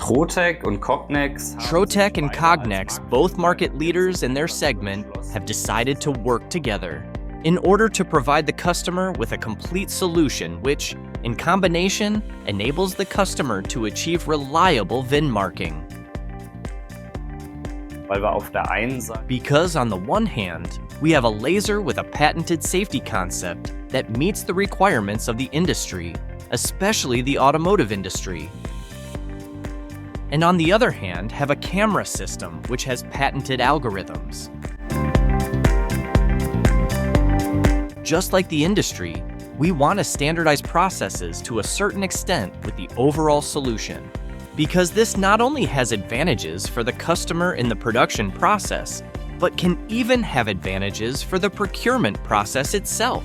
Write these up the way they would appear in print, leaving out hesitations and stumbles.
Trotec and Cognex. Trotec and Cognex, both market leaders in their segment, have decided to work together in order to provide the customer with a complete solution which, in combination, enables the customer to achieve reliable VIN marking. Because on the one hand, we have a laser with a patented safety concept that meets the requirements of the industry, especially the automotive industry. And on the other hand, have a camera system which has patented algorithms. Just like the industry, we want to standardize processes to a certain extent with the overall solution, because this not only has advantages for the customer in the production process, but can even have advantages for the procurement process itself.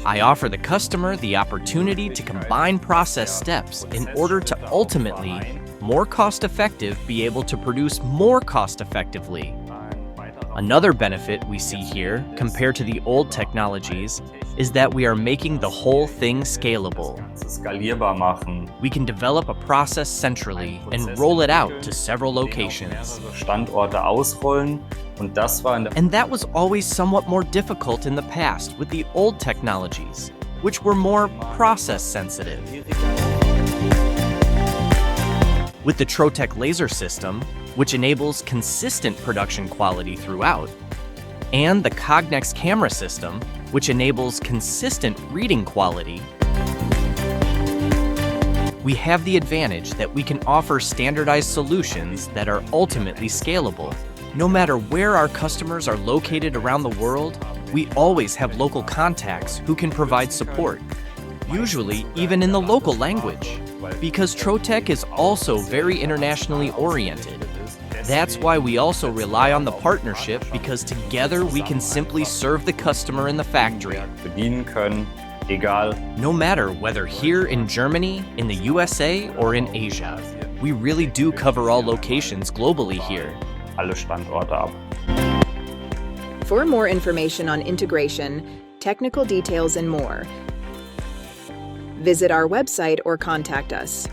I offer the customer the opportunity to combine process steps in order to ultimately, more cost-effective, be able to produce more cost-effectively. Another benefit we see here, compared to the old technologies, is that we are making the whole thing scalable. We can develop a process centrally and roll it out to several locations. And that was always somewhat more difficult in the past with the old technologies, which were more process sensitive. With the Trotec Laser system, which enables consistent production quality throughout, and the Cognex camera system, which enables consistent reading quality, we have the advantage that we can offer standardized solutions that are ultimately scalable. No matter where our customers are located around the world, we always have local contacts who can provide support, usually even in the local language, because Trotec is also very internationally oriented. That's why we also rely on the partnership, because together we can simply serve the customer in the factory. No matter whether here in Germany, in the USA, or in Asia. We really do cover all locations globally here. For more information on integration, technical details, and more, visit our website or contact us.